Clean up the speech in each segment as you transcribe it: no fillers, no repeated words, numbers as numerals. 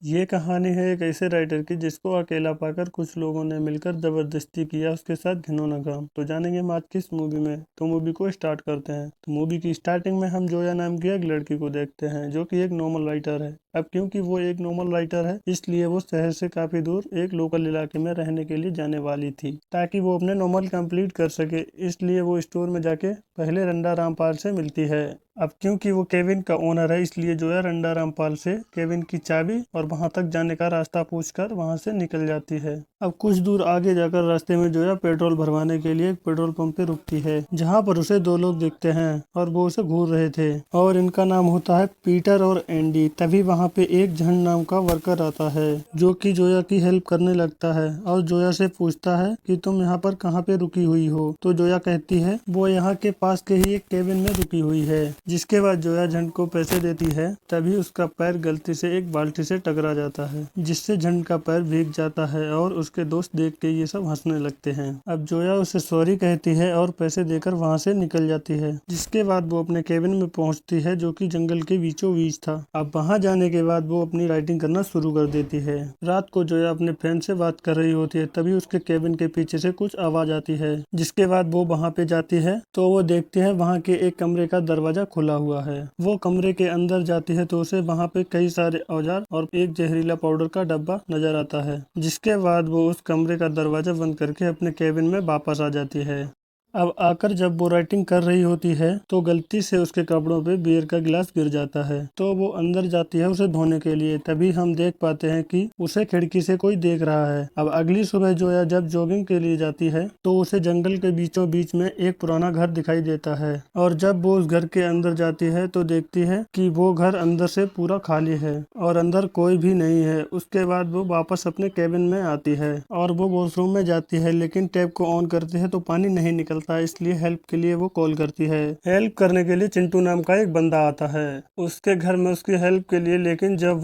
ये कहानी है एक ऐसे राइटर की जिसको अकेला पाकर कुछ लोगों ने मिलकर जबरदस्ती किया उसके साथ घिनौना काम। तो जानेंगे हम आज किस मूवी में। तो मूवी को स्टार्ट करते हैं। तो मूवी की स्टार्टिंग में हम जोया नाम की एक लड़की को देखते हैं जो कि एक नॉर्मल राइटर है। अब क्योंकि वो एक नॉर्मल राइटर है इसलिए वो शहर से काफी दूर एक लोकल इलाके में रहने के लिए जाने वाली थी ताकि वो अपने नॉर्मल कंप्लीट कर सके। इसलिए वो स्टोर में जाके पहले रंडा रामपाल से मिलती है। अब क्योंकि वो केविन का ओनर है इसलिए जो है रंडा रामपाल से केविन की चाबी और वहां तक जाने का रास्ता पूछकर वहां से निकल जाती है। अब कुछ दूर आगे जाकर रास्ते में जो है पेट्रोल भरवाने के लिए एक पेट्रोल पंप पे रुकती है जहां पर उसे दो लोग दिखते हैं और वो उसे घूर रहे थे और इनका नाम होता है पीटर और एंडी। तभी वहां पे एक झंड नाम का वर्कर आता है जो कि जोया की हेल्प करने लगता है और जोया से पूछता है कि तुम यहाँ पर कहाँ पे रुकी हुई हो। तो जोया कहती है वो यहाँ के पास के ही एक केबिन में रुकी हुई है। जिसके बाद जोया झंड को पैसे देती है। तभी उसका पैर गलती से एक बाल्टी से टकरा जाता है जिससे झंड का पैर भीग जाता है और उसके दोस्त देख के ये सब हंसने लगते हैं। अब जोया उसे सॉरी कहती है और पैसे देकर वहाँ से निकल जाती है। जिसके बाद वो अपने केबिन में पहुँचती है जो कि जंगल के बीचों बीच था। अब वहाँ जाने के बाद वो अपनी राइटिंग करना शुरू कर देती है। रात को जोया अपने फ्रेंड से बात कर रही होती है तभी उसके केबिन के पीछे से कुछ आवाज आती है। जिसके बाद वो वहाँ पे जाती है तो वो देखती है वहाँ के एक कमरे का दरवाजा खुला हुआ है। वो कमरे के अंदर जाती है तो उसे वहाँ पे कई सारे औजार और एक जहरीला पाउडर का डब्बा नजर आता है। जिसके बाद वो उस कमरे का दरवाजा बंद करके अपने केबिन में वापस आ जाती है। अब आकर जब वो राइटिंग कर रही होती है तो गलती से उसके कपड़ों पे बियर का गिलास गिर जाता है। तो वो अंदर जाती है उसे धोने के लिए। तभी हम देख पाते हैं कि उसे खिड़की से कोई देख रहा है। अब अगली सुबह जोया जब जॉगिंग के लिए जाती है तो उसे जंगल के बीचों बीच में एक पुराना घर दिखाई देता है और जब वो उस घर के अंदर जाती है तो देखती है कि वो घर अंदर से पूरा खाली है और अंदर कोई भी नहीं है। उसके बाद वो वापस अपने केबिन में आती है और वो वॉशरूम में जाती है लेकिन टैप को ऑन करती है तो पानी नहीं निकलता। इसलिए हेल्प के लिए वो कॉल करती है। हेल्प करने के लिए चिंटू नाम का एक बंदा आता है उसके घर में उसकी हेल्प के लिए। लेकिन जब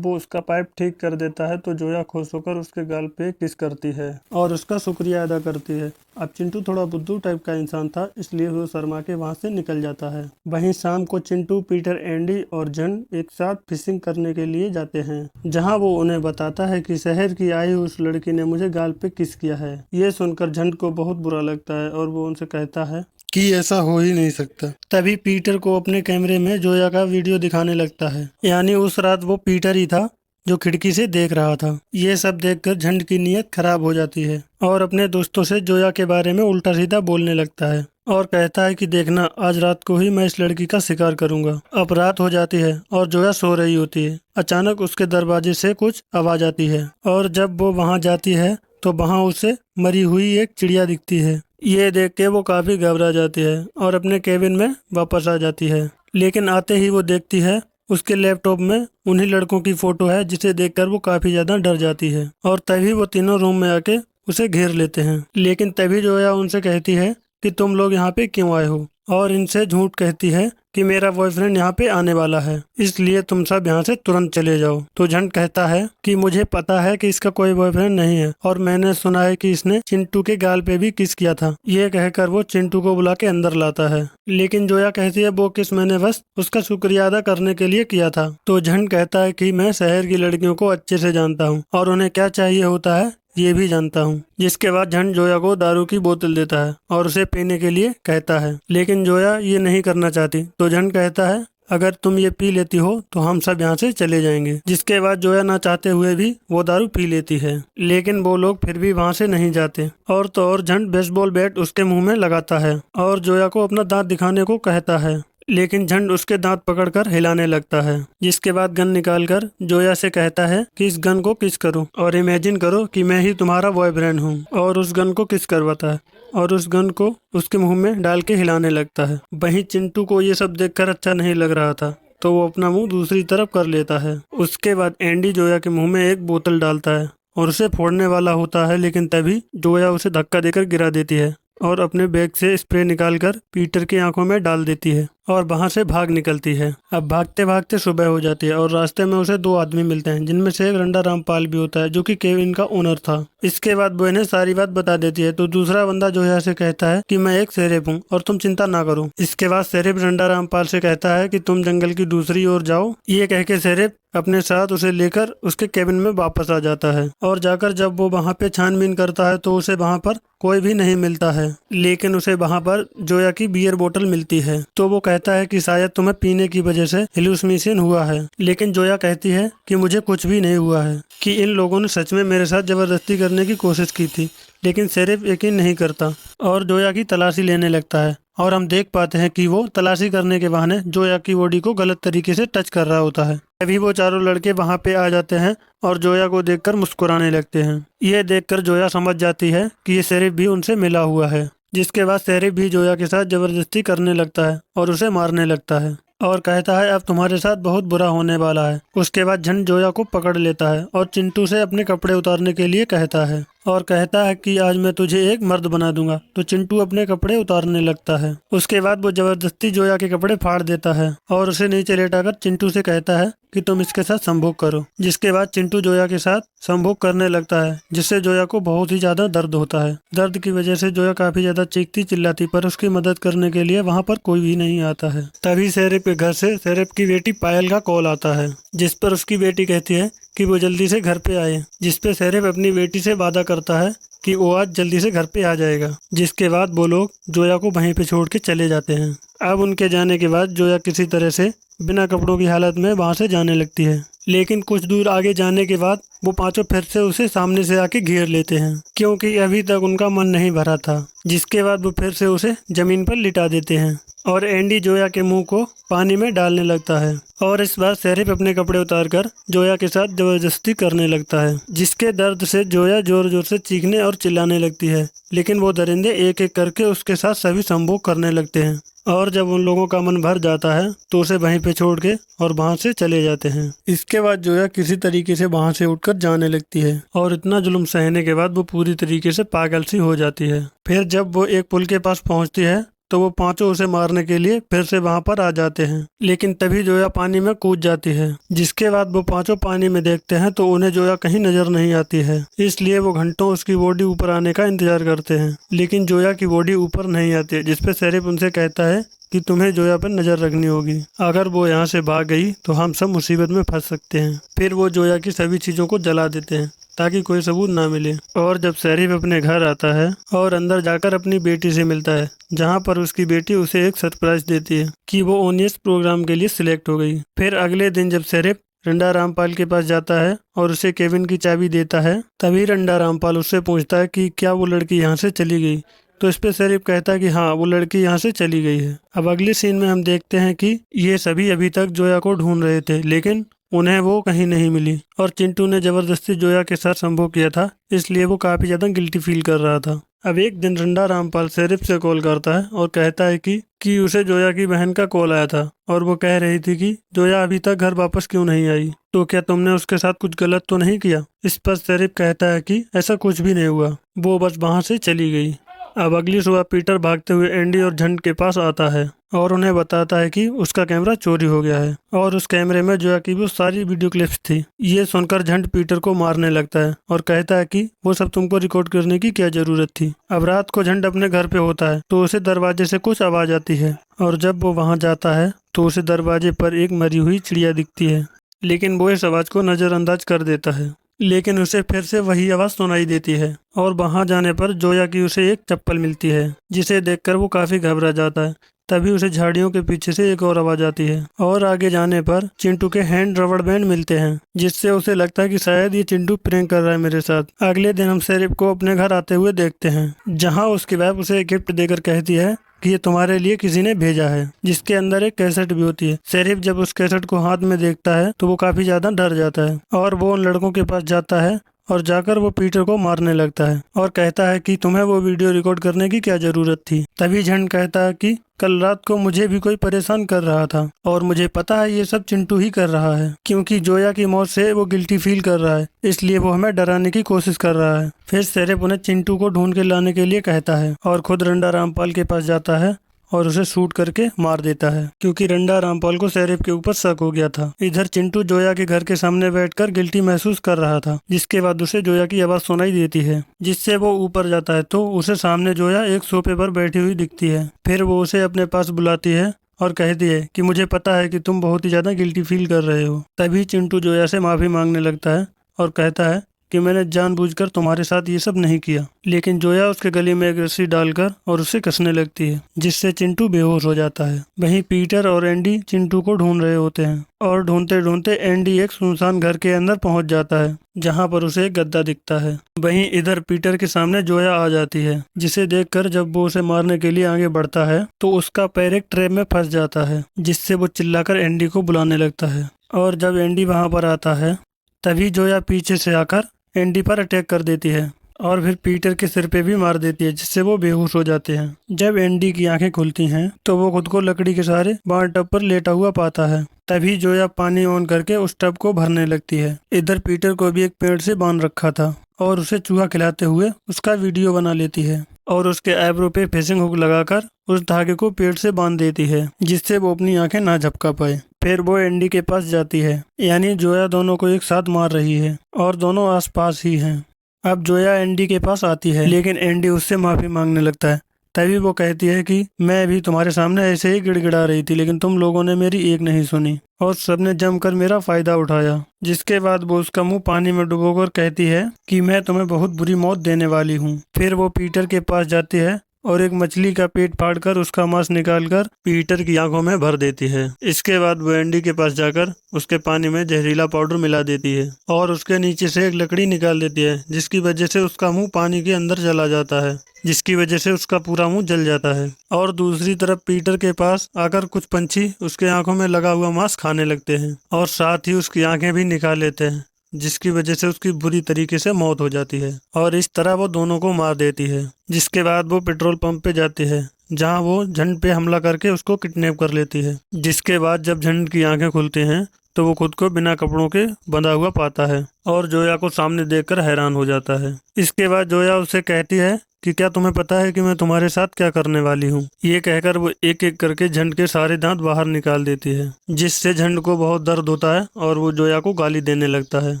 वो उसका पाइप ठीक कर देता है तो जोया खुश होकर उसके गाल पे किस करती है और उसका शुक्रिया अदा करती है। अब चिंटू थोड़ा बुद्धू टाइप का इंसान था इसलिए वो शर्मा के वहां से निकल जाता है। वहीं शाम को चिंटू, पीटर, एंडी और जन एक साथ फिशिंग करने के लिए जाते हैं जहां वो उन्हें बताता है कि शहर की आई उस लड़की ने मुझे गाल पे किस किया है। ये सुनकर झंड को बहुत बुरा लगता है और वो उनसे कहता है कि ऐसा हो ही नहीं सकता। तभी पीटर को अपने कैमरे में जोया का वीडियो दिखाने लगता है। यानी उस रात वो पीटर ही था जो खिड़की से देख रहा था। ये सब देखकर झंड की नीयत खराब हो जाती है और अपने दोस्तों से जोया के बारे में उल्टा सीधा बोलने लगता है और कहता है कि देखना आज रात को ही मैं इस लड़की का शिकार करूंगा। अब रात हो जाती है और जोया सो रही होती है। अचानक उसके दरवाजे से कुछ आवाज आती है और जब वो वहां जाती है तो वहां उसे मरी हुई एक चिड़िया दिखती है। ये देख के वो काफी घबरा जाती है और अपने केबिन में वापस आ जाती है। लेकिन आते ही वो देखती है उसके लैपटॉप में उन्हीं लड़कों की फोटो है जिसे देखकर वो काफी ज्यादा डर जाती है और तभी वो तीनों रूम में आके उसे घेर लेते हैं। लेकिन तभी जोया उनसे कहती है कि तुम लोग यहाँ पे क्यों आए हो और इनसे झूठ कहती है कि मेरा बॉयफ्रेंड यहाँ पे आने वाला है इसलिए तुम सब यहाँ से तुरंत चले जाओ। तो झंड कहता है कि मुझे पता है कि इसका कोई बॉयफ्रेंड नहीं है और मैंने सुना है कि इसने चिंटू के गाल पे भी किस किया था। ये कहकर वो चिंटू को बुला के अंदर लाता है। लेकिन जोया कहती है वो किस मैंने बस उसका शुक्रिया अदा करने के लिए किया था। तो झंड कहता है कि मैं शहर की लड़कियों को अच्छे से जानता हूँ और उन्हें क्या चाहिए होता है ये भी जानता हूँ। जिसके बाद झंड जोया को दारू की बोतल देता है और उसे पीने के लिए कहता है। लेकिन जोया ये नहीं करना चाहती तो झंड कहता है अगर तुम ये पी लेती हो तो हम सब यहाँ से चले जाएंगे। जिसके बाद जोया ना चाहते हुए भी वो दारू पी लेती है। लेकिन वो लोग फिर भी वहाँ से नहीं जाते और तो और झंड बेसबॉल बैट उसके मुंह में लगाता है और जोया को अपना दांत दिखाने को कहता है। लेकिन झंड उसके दांत पकड़कर हिलाने लगता है। जिसके बाद गन निकालकर जोया से कहता है कि इस गन को किस करो और इमेजिन करो कि मैं ही तुम्हारा बॉयफ्रेंड हूँ और उस गन को किस करवाता है और उस गन को उसके मुंह में डाल के हिलाने लगता है। वहीं चिंटू को ये सब देखकर अच्छा नहीं लग रहा था तो वो अपना मुंह दूसरी तरफ कर लेता है। उसके बाद एंडी जोया के मुंह में एक बोतल डालता है और उसे फोड़ने वाला होता है। लेकिन तभी जोया उसे धक्का देकर गिरा देती है और अपने बैग से स्प्रे निकालकर पीटर की आंखों में डाल देती है और वहां से भाग निकलती है। अब भागते भागते सुबह हो जाती है और रास्ते में उसे दो आदमी मिलते हैं, जिनमें से एक रंडा रामपाल भी होता है, जो कि केविन का ओनर था। इसके बाद वो इन्हें सारी बात बता देती है। तो दूसरा बंदा जोया से कहता है कि मैं एक शेरिफ हूँ और तुम चिंता ना करो। इसके बाद शेरिफ रंडा रामपाल से कहता है कि तुम जंगल की दूसरी ओर जाओ। ये कह के शेरिफ अपने साथ उसे लेकर उसके केबिन में वापस आ जाता है और जाकर जब वो वहां पे छानबीन करता है तो उसे वहां पर कोई भी नहीं मिलता है, लेकिन उसे वहां पर जोया की बियर बोतल मिलती है। तो वो कहता है कि शायद तुम्हें पीने की वजह से हेलुसिनेशन हुआ है, लेकिन जोया कहती है कि मुझे कुछ भी नहीं हुआ है, कि इन लोगों ने सच में मेरे साथ जबरदस्ती करने की कोशिश की थी। लेकिन शेरिफ यकीन नहीं करता और जोया की तलाशी लेने लगता है और हम देख पाते हैं कि वो तलाशी करने के बहाने जोया की बॉडी को गलत तरीके से टच कर रहा होता है। अभी वो चारों लड़के वहां पे आ जाते हैं और जोया को देखकर मुस्कुराने लगते हैं। ये देखकर जोया समझ जाती है कि ये शेरिफ भी उनसे मिला हुआ है, जिसके बाद शेरिफ भी जोया के साथ जबरदस्ती करने लगता है और उसे मारने लगता है और कहता है अब तुम्हारे साथ बहुत बुरा होने वाला है। उसके बाद झन जोया को पकड़ लेता है और चिंटू से अपने कपड़े उतारने के लिए कहता है और कहता है कि आज मैं तुझे एक मर्द बना दूंगा। तो चिंटू अपने कपड़े उतारने लगता है। उसके बाद वो जबरदस्ती जोया के कपड़े फाड़ देता है और उसे नीचे लेटाकर चिंटू से कहता है कि तुम इसके साथ संभोग करो। जिसके बाद चिंटू जोया के साथ संभोग करने लगता है, जिससे जोया को बहुत ही ज्यादा दर्द होता है। दर्द की वजह से जोया काफी ज्यादा चीखती चिल्लाती, पर उसकी मदद करने के लिए वहाँ पर कोई भी नहीं आता है। तभी शेरिफ के घर से शेरिफ की बेटी पायल का कॉल आता है, जिस पर उसकी बेटी कहती है कि वो जल्दी से घर पे आए। जिस पे शेरिफ अपनी बेटी से वादा करता है कि वो आज जल्दी से घर पे आ जाएगा। जिसके बाद वो लोग जोया को वहीं पे छोड़ के चले जाते हैं। अब उनके जाने के बाद जोया किसी तरह से बिना कपड़ों की हालत में वहां से जाने लगती है, लेकिन कुछ दूर आगे जाने के बाद वो पांचों फिर से उसे सामने से आके घेर लेते हैं, क्योंकि अभी तक उनका मन नहीं भरा था। जिसके बाद वो फिर से उसे जमीन पर लिटा देते हैं और एंडी जोया के मुंह को पानी में डालने लगता है और इस बार शेरिफ अपने कपड़े उतारकर जोया के साथ जबरदस्ती करने लगता है, जिसके दर्द से जोया जोर जोर से चीखने और चिल्लाने लगती है। लेकिन वो दरिंदे एक एक करके उसके साथ सभी संभोग करने लगते हैं और जब उन लोगों का मन भर जाता है तो उसे वहीं पे छोड़ के और वहां से चले जाते हैं। इसके बाद जोया किसी तरीके से वहां से उठकर जाने लगती है और इतना जुल्म सहने के बाद वो पूरी तरीके से पागल सी हो जाती है। फिर जब वो एक पुल के पास पहुंचती है तो वो पांचों उसे मारने के लिए फिर से वहां पर आ जाते हैं, लेकिन तभी जोया पानी में कूद जाती है। जिसके बाद वो पांचों पानी में देखते हैं तो उन्हें जोया कहीं नजर नहीं आती है, इसलिए वो घंटों उसकी बॉडी ऊपर आने का इंतजार करते हैं, लेकिन जोया की बॉडी ऊपर नहीं आती है। जिसपे शेरिफ उनसे कहता है कि तुम्हें जोया पर नजर रखनी होगी, अगर वो यहाँ से भाग गई तो हम सब मुसीबत में फंस सकते हैं। फिर वो जोया की सभी चीजों को जला देते हैं ताकि कोई सबूत ना मिले। और जब शेरिफ अपने घर आता है और अंदर जाकर अपनी बेटी से मिलता है, जहां पर उसकी बेटी उसे एक सरप्राइज देती है कि वो ओनियस प्रोग्राम के लिए सिलेक्ट हो गई। फिर अगले दिन जब शेरिफ रंडा रामपाल के पास जाता है और उसे केबिन की चाबी देता है, तभी रंडा रामपाल उससे पूछता है कि क्या वो लड़की यहाँ से चली गई। तो इस पे शेरिफ कहता है कि हाँ, वो लड़की यहाँ से चली गई है। अब अगले सीन में हम देखते हैं कि ये सभी अभी तक जोया को ढूंढ रहे थे, लेकिन उन्हें वो कहीं नहीं मिली और चिंटू ने जबरदस्ती जोया के साथ संभोग किया था, इसलिए वो काफी ज्यादा गिल्टी फील कर रहा था। अब एक दिन रंडा रामपाल शेरिफ से कॉल करता है और कहता है कि उसे जोया की बहन का कॉल आया था और वो कह रही थी कि जोया अभी तक घर वापस क्यों नहीं आई, तो क्या तुमने उसके साथ कुछ गलत तो नहीं किया। इस पर शेरिफ कहता है कि ऐसा कुछ भी नहीं हुआ, वो बस वहां से चली गई। अब अगली सुबह पीटर भागते हुए एंडी और झंड के पास आता है और उन्हें बताता है कि उसका कैमरा चोरी हो गया है और उस कैमरे में जोया की भी सारी वीडियो क्लिप्स थी। ये सुनकर झंड पीटर को मारने लगता है और कहता है कि वो सब तुमको रिकॉर्ड करने की क्या जरूरत थी। अब रात को झंड अपने घर पे होता है तो उसे दरवाजे से कुछ आवाज आती है और जब वो वहां जाता है तो उसे दरवाजे पर एक मरी हुई चिड़िया दिखती है, लेकिन वो इस आवाज को नजरअंदाज कर देता है। लेकिन उसे फिर से वही आवाज सुनाई देती है और वहां जाने पर जोया की उसे एक चप्पल मिलती है, जिसे देखकर वो काफी घबरा जाता है। तभी उसे झाड़ियों के पीछे से एक और आवाज आती है और आगे जाने पर चिंटू के हैंड रबड़ बैंड मिलते हैं, जिससे उसे लगता है कि शायद ये चिंटू प्रैंक कर रहा है मेरे साथ। अगले दिन हम शेरिफ को अपने घर आते हुए देखते हैं, जहां उसकी वाइफ उसे एक गिफ्ट देकर कहती है कि ये तुम्हारे लिए किसी ने भेजा है, जिसके अंदर एक कैसेट भी होती है। शेरिफ जब उस कैसेट को हाथ में देखता है तो वो काफी ज्यादा डर जाता है और वो उन लड़कों के पास जाता है और जाकर वो पीटर को मारने लगता है और कहता है कि तुम्हें वो वीडियो रिकॉर्ड करने की क्या जरूरत थी। तभी झंड कहता है कि कल रात को मुझे भी कोई परेशान कर रहा था और मुझे पता है ये सब चिंटू ही कर रहा है, क्योंकि जोया की मौत से वो गिल्टी फील कर रहा है, इसलिए वो हमें डराने की कोशिश कर रहा है। फिर शेरिफ उन्हें चिंटू को ढूंढ के लाने के लिए कहता है और खुद रंडा रामपाल के पास जाता है और उसे शूट करके मार देता है, क्योंकि रंडा रामपाल को शेरिफ के ऊपर शक हो गया था। इधर चिंटू जोया के घर के सामने बैठकर गिल्टी महसूस कर रहा था, जिसके बाद उसे जोया की आवाज सुनाई देती है, जिससे वो ऊपर जाता है तो उसे सामने जोया एक सोफे पर बैठी हुई दिखती है। फिर वो उसे अपने पास बुलाती है और कहती है कि मुझे पता है कि तुम बहुत ही ज्यादा गिल्टी फील कर रहे हो। तभी चिंटू जोया से माफी मांगने लगता है और कहता है कि मैंने जानबूझकर तुम्हारे साथ ये सब नहीं किया। लेकिन जोया उसके गले में एक रस्सी डालकर और उसे कसने लगती है, जिससे चिंटू बेहोश हो जाता है। वहीं पीटर और एंडी चिंटू को ढूंढ रहे होते हैं और ढूंढते ढूंढते एंडी एक सुनसान घर के अंदर पहुंच जाता है, जहां पर उसे एक गद्दा दिखता है। वहीं इधर पीटर के सामने जोया आ जाती है, जिसे देखकर जब वो उसे मारने के लिए आगे बढ़ता है तो उसका पैर एक ट्रैप में फंस जाता है, जिससे वो चिल्लाकर एंडी को बुलाने लगता है। और जब एंडी वहां पर आता है तभी जोया पीछे से आकर एंडी पर अटैक कर देती है और फिर पीटर के सिर पे भी मार देती है, जिससे वो बेहोश हो जाते हैं। जब एंडी की आंखें खुलती हैं तो वो खुद को लकड़ी के सहारे बार टब पर लेटा हुआ पाता है। तभी जोया पानी ऑन करके उस टब को भरने लगती है। इधर पीटर को भी एक पेड़ से बांध रखा था और उसे चूहा खिलाते हुए उसका वीडियो बना लेती है और उसके आईब्रो पे फिशिंग हुक लगाकर उस धागे को पेड़ से बांध देती है, जिससे वो अपनी आंखें ना झपका पाए। फिर वो एंडी के पास जाती है, यानी जोया दोनों को एक साथ मार रही है और दोनों आसपास ही हैं। अब जोया एंडी के पास आती है, लेकिन एंडी उससे माफी मांगने लगता है। तभी वो कहती है कि मैं भी तुम्हारे सामने ऐसे ही गिड़गिड़ा रही थी, लेकिन तुम लोगों ने मेरी एक नहीं सुनी और सबने जमकर मेरा फायदा उठाया। जिसके बाद वो उसका मुंह पानी में डुबोकर कहती है कि मैं तुम्हें बहुत बुरी मौत देने वाली हूँ। फिर वो पीटर के पास जाती है और एक मछली का पेट फाड़कर उसका मांस निकालकर पीटर की आंखों में भर देती है। इसके बाद वो एंडी के पास जाकर उसके पानी में जहरीला पाउडर मिला देती है और उसके नीचे से एक लकड़ी निकाल देती है, जिसकी वजह से उसका मुंह पानी के अंदर चला जाता है, जिसकी वजह से उसका पूरा मुंह जल जाता है। और दूसरी तरफ पीटर के पास आकर कुछ पंछी उसके आंखों में लगा हुआ मांस खाने लगते हैं और साथ ही उसकी आंखें भी निकाल लेते हैं, जिसकी वजह से उसकी बुरी तरीके से मौत हो जाती है और इस तरह वो दोनों को मार देती है। जिसके बाद वो पेट्रोल पंप पे जाती है, जहां वो झंड पे हमला करके उसको किडनैप कर लेती है। जिसके बाद जब झंड की आंखें खुलती हैं तो वो खुद को बिना कपड़ों के बंधा हुआ पाता है और जोया को सामने देखकर हैरान हो जाता है। इसके बाद जोया उससे कहती है कि क्या तुम्हें पता है कि मैं तुम्हारे साथ क्या करने वाली हूँ। ये कहकर वो एक एक करके झंड के सारे दांत बाहर निकाल देती है, जिससे झंड को बहुत दर्द होता है और वो जोया को गाली देने लगता है।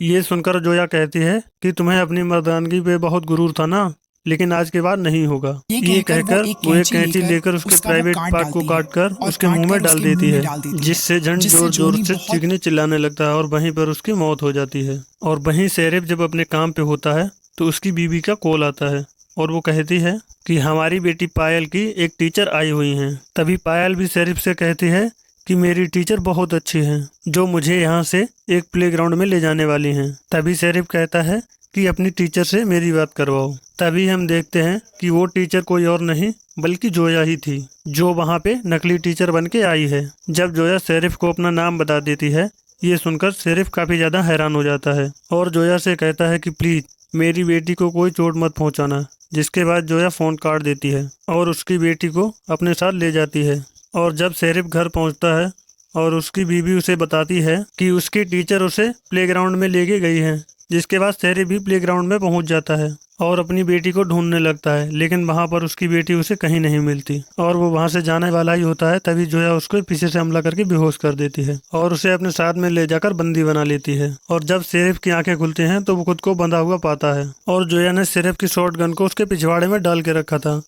ये सुनकर जोया कहती है कि तुम्हें अपनी मर्दानगी पे बहुत गुरूर था ना, लेकिन आज के बाद नहीं होगा। ये कहकर वो एक कैंची लेकर उसके प्राइवेट पार्ट को काटकर उसके मुंह में डाल देती है, जिससे झंड जोर जोर से चीखने चिल्लाने लगता है और वहीं पर उसकी मौत हो जाती है। और वहीं शेरिफ जब अपने काम पे होता है तो उसकी बीवी का कॉल आता है और वो कहती है कि हमारी बेटी पायल की एक टीचर आई हुई हैं। तभी पायल भी शेरिफ से कहती है कि मेरी टीचर बहुत अच्छी हैं, जो मुझे यहाँ से एक प्लेग्राउंड में ले जाने वाली हैं। तभी शेरिफ कहता है कि अपनी टीचर से मेरी बात करवाओ। तभी हम देखते हैं कि वो टीचर कोई और नहीं बल्कि जोया ही थी, जो वहाँ पे नकली टीचर बन के आई है। जब जोया शेरिफ को अपना नाम बता देती है, ये सुनकर शेरिफ काफी ज्यादा हैरान हो जाता है और जोया से कहता है कि प्लीज मेरी बेटी को कोई चोट मत पहुँचाना। जिसके बाद जोया फोन काट देती है और उसकी बेटी को अपने साथ ले जाती है। और जब शेरिफ घर पहुंचता है और उसकी बीवी उसे बताती है कि उसकी टीचर उसे प्लेग्राउंड में लेके गई है, जिसके बाद शेरिफ भी प्लेग्राउंड में पहुंच जाता है और अपनी बेटी को ढूंढने लगता है, लेकिन वहां पर उसकी बेटी उसे कहीं नहीं मिलती और वो वहां से जाने वाला ही होता है। तभी जोया उसको पीछे से हमला करके बेहोश कर देती है और उसे अपने साथ में ले जाकर बंदी बना लेती है। और जब शेरिफ की आंखें खुलती हैं तो वो खुद को बंधा हुआ पाता है और जोया ने शेरिफ की शॉर्ट गन को उसके पिछवाड़े में डाल के रखा था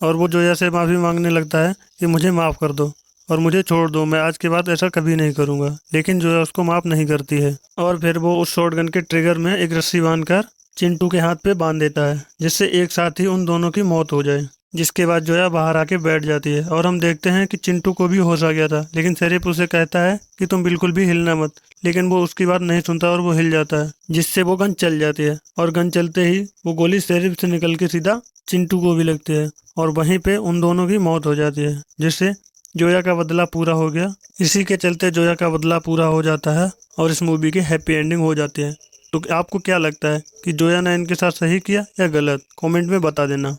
और वो जोया से माफी मांगने लगता है कि मुझे माफ कर दो और मुझे छोड़ दो, मैं आज के बाद ऐसा कभी नहीं करूंगा। लेकिन जोया उसको माफ नहीं करती है और फिर वो उस शॉटगन के ट्रिगर में एक रस्सी बांधकर चिंटू के हाथ पे बांध देता है, जिससे एक साथ ही उन दोनों की मौत हो जाए। जिसके बाद जोया बाहर आके बैठ जाती है और हम देखते हैं कि चिंटू को भी होश आ गया था, लेकिन शेरिफ उसे कहता है कि तुम बिल्कुल भी हिलना मत, लेकिन वो उसकी बात नहीं सुनता और वो हिल जाता है, जिससे वो गन चल जाती है और गन चलते ही वो गोली शेरिफ से निकल के सीधा चिंटू को भी लगती है और वहीं पे उन दोनों की मौत हो जाती है, जिससे जोया का बदला पूरा हो गया। इसी के चलते जोया का बदला पूरा हो जाता है और इस मूवी की हैप्पी एंडिंग हो जाती है। तो आपको क्या लगता है कि जोया ने इनके साथ सही किया या गलत? कमेंट में बता देना।